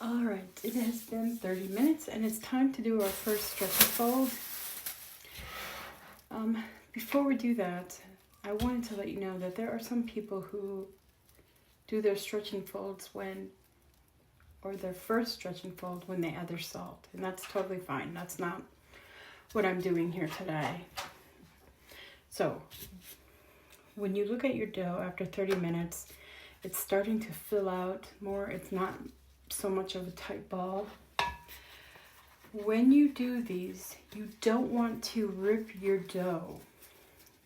All right, it has been 30 minutes and it's time to do our first stretch and fold. Before we do that, I wanted to let you know that there are some people who do their stretch and folds or their first stretch and fold when they add their salt, and that's totally fine. That's not what I'm doing here today. So, when you look at your dough after 30 minutes, it's starting to fill out more. It's not so much of a tight ball. When you do these, you don't want to rip your dough.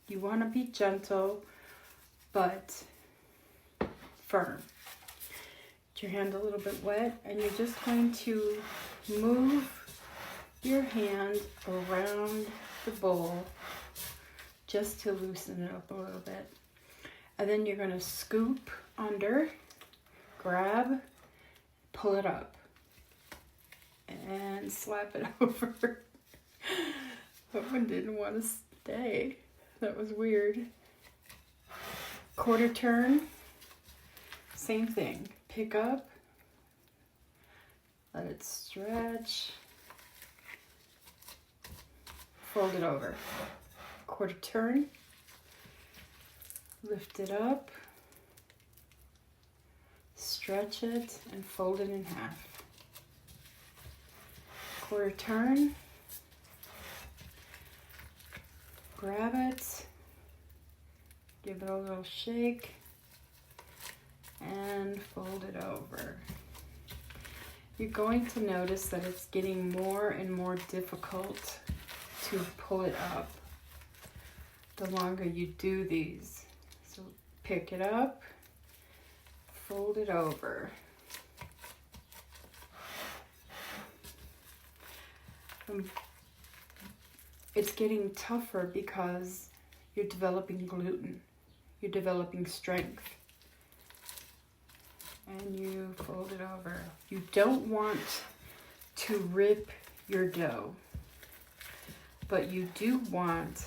You want to be gentle, but firm. Get your hand a little bit wet, and you're just going to move your hand around the bowl just to loosen it up a little bit. And then you're going to scoop under, grab, pull it up, and slap it over. That one didn't want to stay. That was weird. Quarter turn, same thing. Pick up, let it stretch, fold it over. Quarter turn, lift it up, stretch it, and fold it in half. Quarter turn, grab it, give it a little shake, and fold it over. You're going to notice that it's getting more and more difficult to pull it up the longer you do these. So pick it up, fold it over. It's getting tougher because you're developing gluten, you're developing strength, and you fold it over. You don't want to rip your dough, but you do want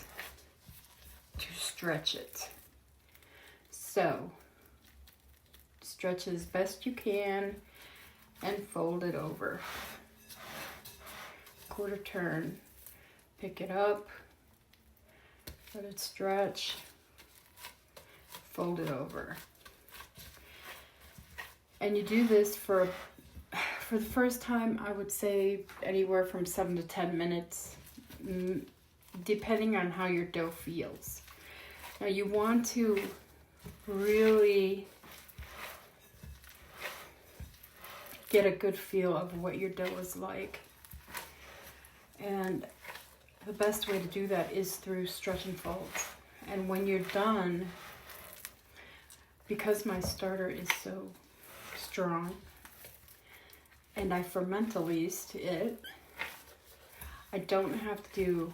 to stretch it. So stretch as best you can and fold it over. Quarter turn, pick it up, let it stretch, fold it over. And you do this for the first time, I would say anywhere from 7 to 10 minutes, depending on how your dough feels. Now you want to really get a good feel of what your dough is like. And the best way to do that is through stretch and folds. And when you're done, because my starter is so strong and I fermentalize it, I don't have to do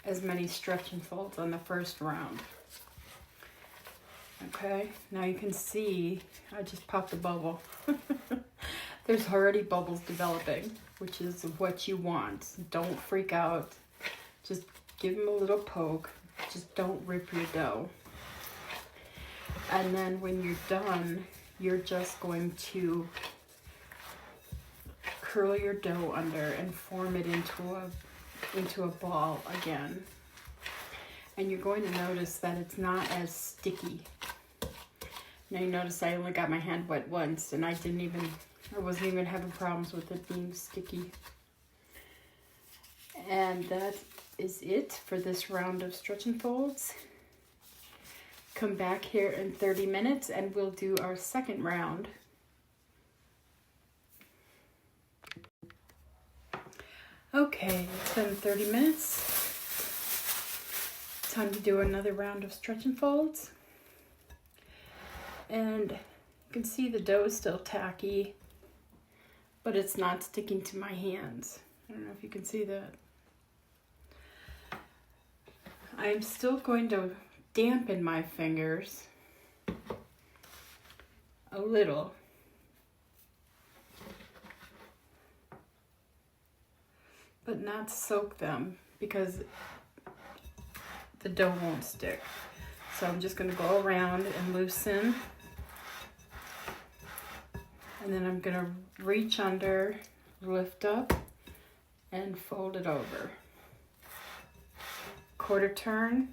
as many stretch and folds on the first round. Okay, now you can see I just popped a bubble. There's already bubbles developing, which is what you want. Don't freak out. Just give them a little poke. Just don't rip your dough. And then when you're done, you're just going to curl your dough under and form it into a ball again. And you're going to notice that it's not as sticky. Now you notice I only got my hand wet once, and I wasn't even having problems with it being sticky. And that is it for this round of stretch and folds. Come back here in 30 minutes and we'll do our second round. Okay, it's been 30 minutes. Time to do another round of stretch and folds. And you can see the dough is still tacky, but it's not sticking to my hands. I don't know if you can see that. I'm still going to dampen my fingers a little. But not soak them because the dough won't stick. So I'm just going to go around and loosen And then I'm gonna reach under, lift up, and fold it over. Quarter turn,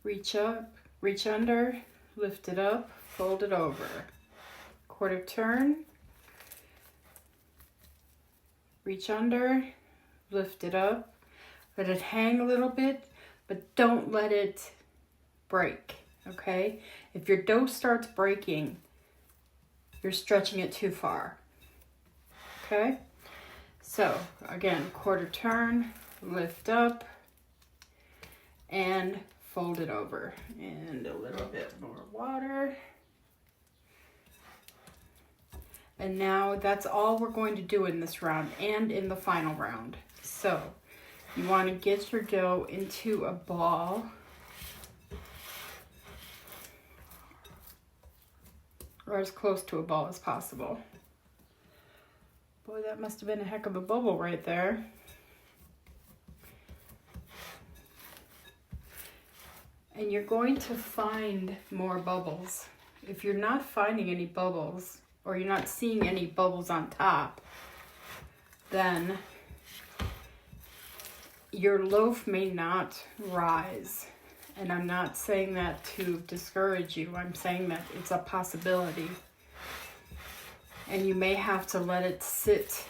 reach up, reach under, lift it up, fold it over. Quarter turn, reach under, lift it up, let it hang a little bit, but don't let it break, okay? If your dough starts breaking, you're stretching it too far, okay? So again, quarter turn, lift up, and fold it over. And a little bit more water. And now that's all we're going to do in this round and in the final round. So you want to get your dough into a ball. Or as close to a ball as possible. Boy, that must have been a heck of a bubble right there. And you're going to find more bubbles. If you're not finding any bubbles, or you're not seeing any bubbles on top, then your loaf may not rise. And I'm not saying that to discourage you. I'm saying that it's a possibility. And you may have to let it sit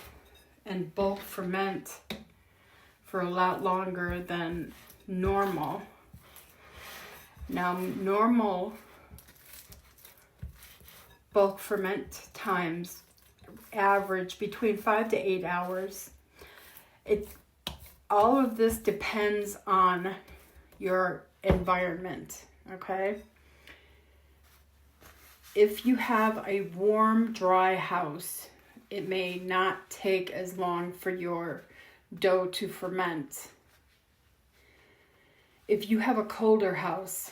and bulk ferment for a lot longer than normal. Now, normal bulk ferment times average between 5 to 8 hours. All of this depends on your environment, okay? If you have a warm, dry house, it may not take as long for your dough to ferment. If you have a colder house,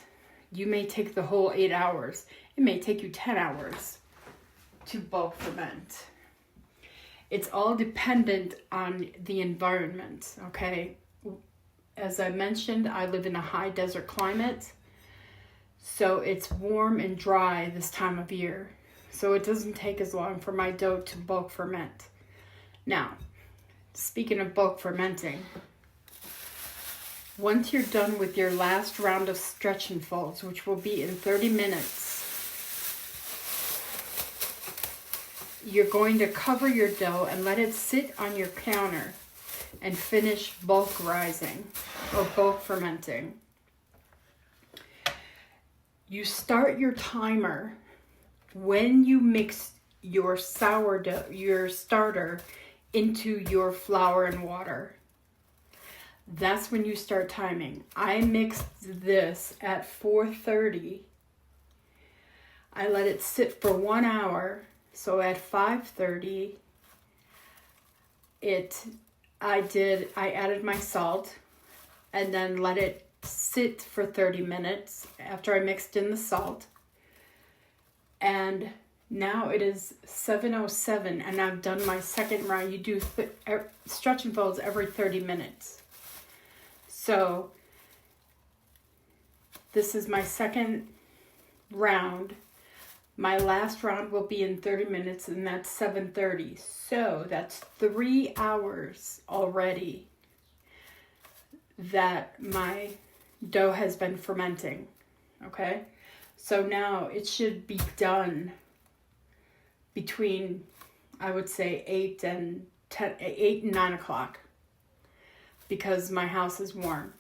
you may take the whole 8 hours. It may take you 10 hours to bulk ferment. It's all dependent on the environment, okay? As I mentioned, I live in a high desert climate, so it's warm and dry this time of year. So it doesn't take as long for my dough to bulk ferment. Now, speaking of bulk fermenting, once you're done with your last round of stretch and folds, which will be in 30 minutes, you're going to cover your dough and let it sit on your counter and finish bulk rising or bulk fermenting. You start your timer when you mix your sourdough, your starter, into your flour and water. That's when you start timing. I mixed this at 4:30. I let it sit for 1 hour. So at 5:30, I added my salt and then let it sit for 30 minutes after I mixed in the salt. And now it is 7:07 and I've done my second round. You do stretch and folds every 30 minutes. So this is my second round. My last round will be in 30 minutes and that's 7:30. So that's 3 hours already that my dough has been fermenting. Okay? So now it should be done between, I would say, 8 and 9 o'clock because my house is warm.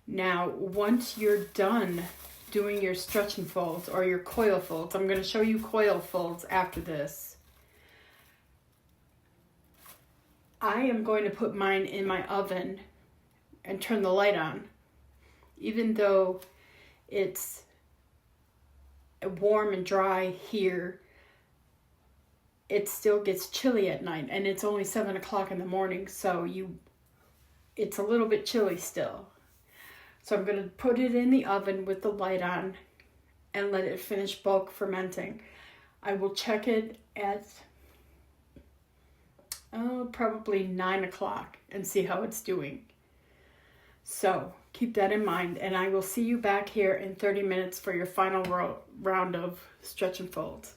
Now, once you're done doing your stretch and folds or your coil folds, I'm going to show you coil folds after this. I am going to put mine in my oven and turn the light on. Even though it's warm and dry here, it still gets chilly at night, and it's only 7 o'clock in the morning, so it's a little bit chilly still. So I'm going to put it in the oven with the light on and let it finish bulk fermenting. I will check it at probably 9 o'clock and see how it's doing. So keep that in mind, and I will see you back here in 30 minutes for your final round of stretch and folds.